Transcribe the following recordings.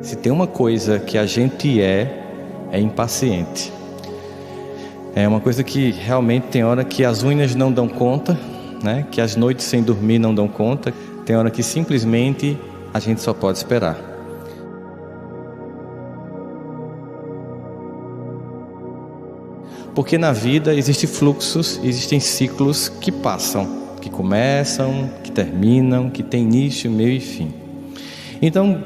Se tem uma coisa que a gente é impaciente. É uma coisa que realmente tem hora que as unhas não dão conta, né? Que as noites sem dormir não dão conta. Tem hora que simplesmente a gente só pode esperar. Porque na vida existem fluxos, existem ciclos que passam, que começam, que terminam, que tem início, meio e fim. Então,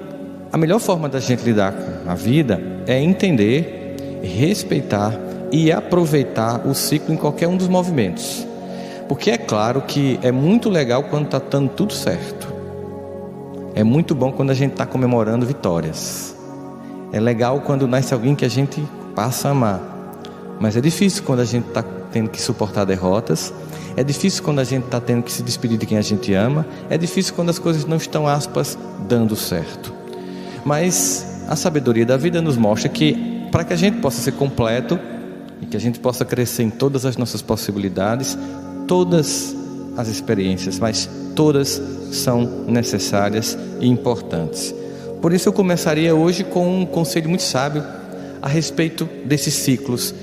a melhor forma da gente lidar com a vida é entender, respeitar e aproveitar o ciclo em qualquer um dos movimentos. Porque é claro que é muito legal quando está dando tudo certo. É muito bom quando a gente está comemorando vitórias. É legal quando nasce alguém que a gente passa a amar. Mas é difícil quando a gente está tendo que suportar derrotas. É difícil quando a gente está tendo que se despedir de quem a gente ama. É difícil quando as coisas não estão, aspas, dando certo. Mas a sabedoria da vida nos mostra que para que a gente possa ser completo e que a gente possa crescer em todas as nossas possibilidades, todas as experiências, mas todas são necessárias e importantes. Por isso eu começaria hoje com um conselho muito sábio a respeito desses ciclos,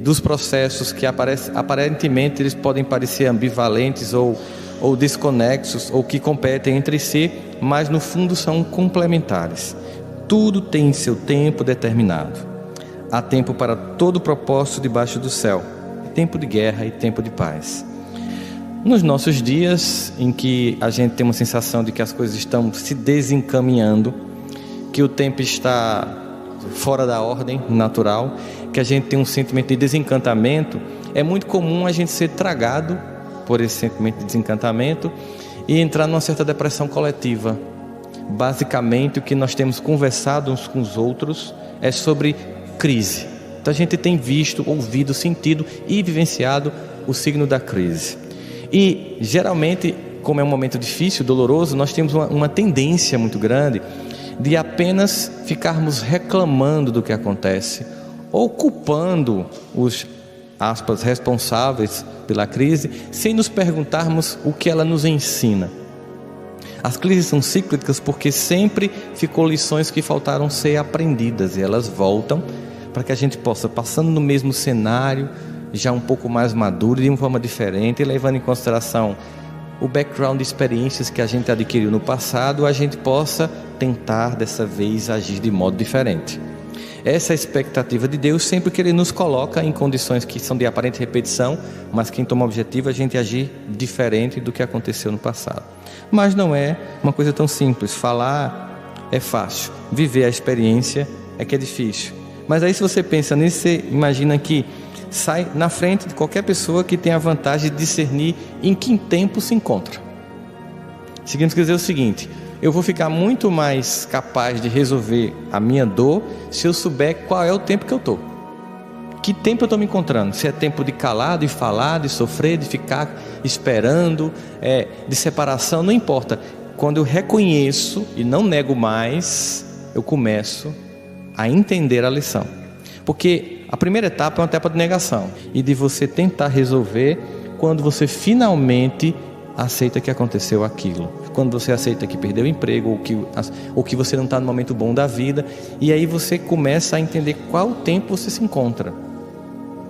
dos processos que aparentemente eles podem parecer ambivalentes ou desconexos, ou que competem entre si, mas no fundo são complementares. Tudo tem seu tempo determinado. Há tempo para todo propósito debaixo do céu, tempo de guerra e tempo de paz. Nos nossos dias, em que a gente tem uma sensação de que as coisas estão se desencaminhando, que o tempo está fora da ordem natural, que a gente tem um sentimento de desencantamento, é muito comum a gente ser tragado por esse sentimento de desencantamento e entrar numa certa depressão coletiva. Basicamente, o que nós temos conversado uns com os outros é sobre crise. Então a gente tem visto, ouvido, sentido e vivenciado o signo da crise. E geralmente, como é um momento difícil, doloroso, nós temos uma tendência muito grande de apenas ficarmos reclamando do que acontece ou culpando os, aspas, responsáveis pela crise, sem nos perguntarmos o que ela nos ensina. As crises são cíclicas porque sempre ficou lições que faltaram ser aprendidas, e elas voltam para que a gente possa, passando no mesmo cenário, já um pouco mais maduro, de uma forma diferente, e levando em consideração o background de experiências que a gente adquiriu no passado, a gente possa tentar dessa vez agir de modo diferente. Essa é a expectativa de Deus, sempre que Ele nos coloca em condições que são de aparente repetição, mas que toma o objetivo a gente agir diferente do que aconteceu no passado. Mas não é uma coisa tão simples. Falar é fácil, viver a experiência é que é difícil. Mas aí, se você pensa nisso, você imagina que sai na frente de qualquer pessoa que tem a vantagem de discernir em que tempo se encontra. Significa dizer o seguinte: eu vou ficar muito mais capaz de resolver a minha dor se eu souber qual é o tempo que eu estou. Que tempo eu estou me encontrando? Se é tempo de calar, de falar, de sofrer, de ficar esperando, de separação, não importa. Quando eu reconheço e não nego mais, eu começo a entender a lição. Porque a primeira etapa é uma etapa de negação e de você tentar resolver quando você finalmente aceita que aconteceu aquilo, quando você aceita que perdeu o emprego ou que você não está no momento bom da vida, e aí você começa a entender qual tempo você se encontra.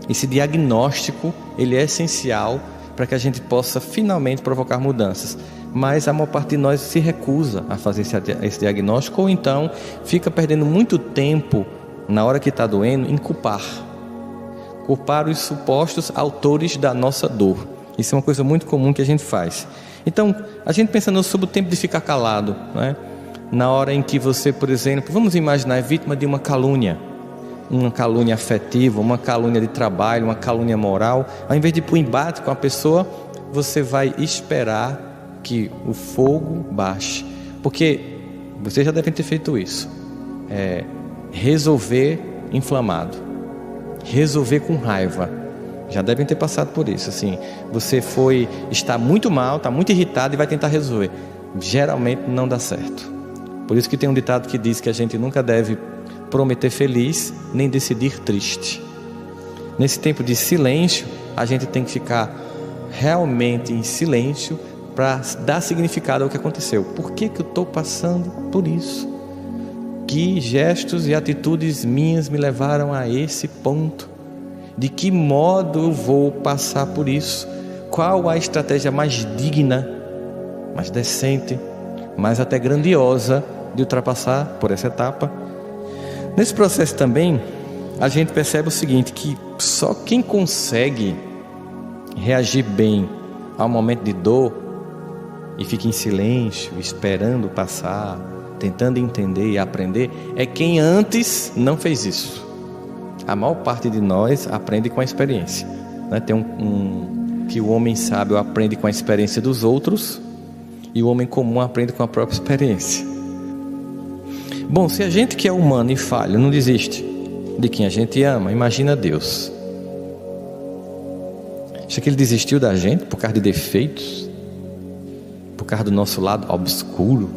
Esse diagnóstico, ele é essencial para que a gente possa finalmente provocar mudanças, mas a maior parte de nós se recusa a fazer esse diagnóstico, ou então fica perdendo muito tempo na hora que está doendo em culpar os supostos autores da nossa dor. Isso é uma coisa muito comum que a gente faz. Então, a gente pensando sobre o tempo de ficar calado, né? Na hora em que você, por exemplo, vamos imaginar, é vítima de uma calúnia afetiva, uma calúnia de trabalho, uma calúnia moral. Ao invés de ir para o embate com a pessoa, você vai esperar que o fogo baixe. Porque vocês já devem ter feito isso. Resolver inflamado, resolver com raiva. Já devem ter passado por isso, assim, você está muito mal, está muito irritado e vai tentar resolver. Geralmente não dá certo. Por isso que tem um ditado que diz que a gente nunca deve prometer feliz, nem decidir triste. Nesse tempo de silêncio, a gente tem que ficar realmente em silêncio para dar significado ao que aconteceu. Por que eu estou passando por isso? Que gestos e atitudes minhas me levaram a esse ponto? De que modo eu vou passar por isso? Qual a estratégia mais digna, mais decente, mais até grandiosa de ultrapassar por essa etapa? Nesse processo também, a gente percebe o seguinte, que só quem consegue reagir bem ao momento de dor e fica em silêncio, esperando passar, tentando entender e aprender, é quem antes não fez isso. A maior parte de nós aprende com a experiência, né? Tem que o homem sábio aprende com a experiência dos outros e o homem comum aprende com a própria experiência. Bom, se a gente que é humano e falha não desiste de quem a gente ama, imagina Deus. Acha que Ele desistiu da gente por causa de defeitos? Por causa do nosso lado obscuro?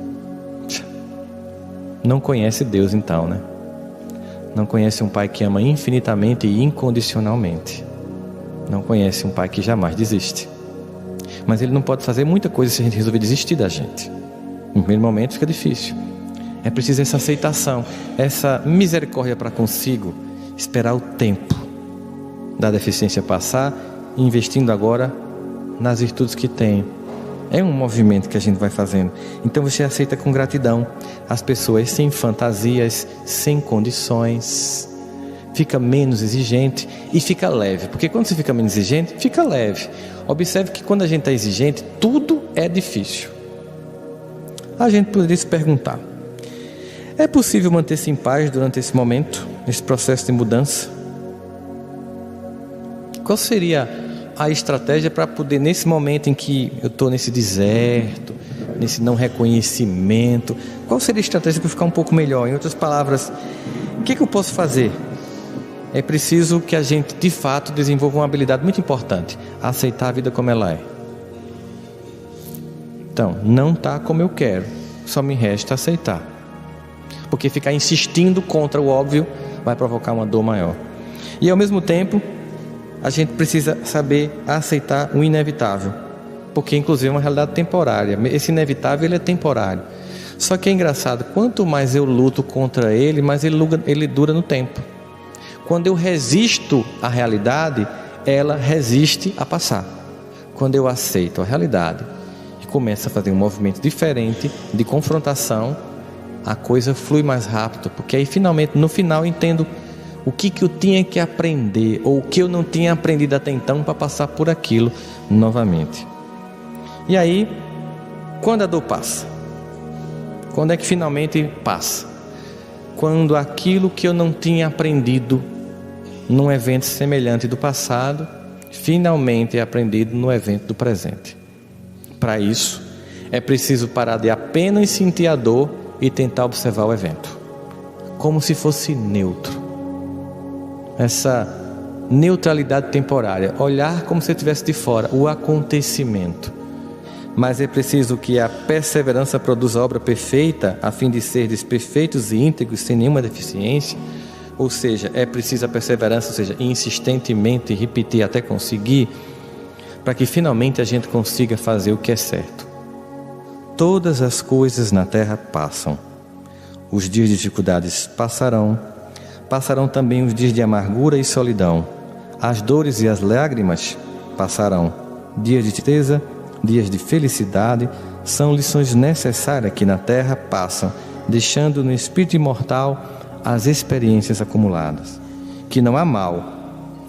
Não conhece Deus então, né? Não conhece um Pai que ama infinitamente e incondicionalmente. Não conhece um Pai que jamais desiste. Mas Ele não pode fazer muita coisa se a gente resolver desistir da gente. No primeiro momento fica difícil. É preciso essa aceitação, essa misericórdia para consigo, esperar o tempo da deficiência passar, investindo agora nas virtudes que tem. É um movimento que a gente vai fazendo. Então você aceita com gratidão as pessoas sem fantasias, sem condições. Fica menos exigente e fica leve. Porque quando você fica menos exigente, fica leve. Observe que quando a gente está exigente, tudo é difícil. A gente poderia se perguntar: é possível manter-se em paz durante esse momento, nesse processo de mudança? Qual seria a estratégia para poder, nesse momento em que eu estou nesse deserto, nesse não reconhecimento, qual seria a estratégia para ficar um pouco melhor? Em outras palavras, o que eu posso fazer? É preciso que a gente, de fato, desenvolva uma habilidade muito importante: aceitar a vida como ela é. Então, não está como eu quero, só me resta aceitar. Porque ficar insistindo contra o óbvio vai provocar uma dor maior. E ao mesmo tempo, a gente precisa saber aceitar o inevitável, porque inclusive é uma realidade temporária. Esse inevitável, ele é temporário. Só que é engraçado, quanto mais eu luto contra ele, mais ele dura no tempo. Quando eu resisto à realidade, ela resiste a passar. Quando eu aceito a realidade e começo a fazer um movimento diferente de confrontação, a coisa flui mais rápido, porque aí finalmente, no final, eu entendo o que eu tinha que aprender, ou o que eu não tinha aprendido até então, para passar por aquilo novamente. E aí, quando a dor passa? Quando é que finalmente passa? Quando aquilo que eu não tinha aprendido num evento semelhante do passado, finalmente é aprendido no evento do presente. Para isso, é preciso parar de apenas sentir a dor e tentar observar o evento, como se fosse neutro. Essa neutralidade temporária, olhar como se estivesse de fora, o acontecimento. Mas é preciso que a perseverança produza a obra perfeita, a fim de seres perfeitos e íntegros, sem nenhuma deficiência. Ou seja, é preciso a perseverança, ou seja, insistentemente repetir até conseguir, para que finalmente a gente consiga fazer o que é certo. Todas as coisas na terra passam. Os dias de dificuldades passarão. Passarão também os dias de amargura e solidão. As dores e as lágrimas passarão. Dias de tristeza, dias de felicidade, são lições necessárias que na terra passam, deixando no espírito imortal as experiências acumuladas. Que não há mal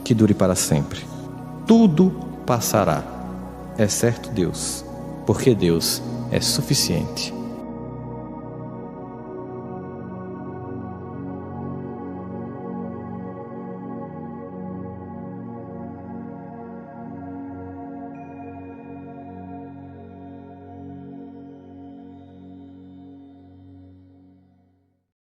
que dure para sempre. Tudo passará, exceto Deus, porque Deus é suficiente.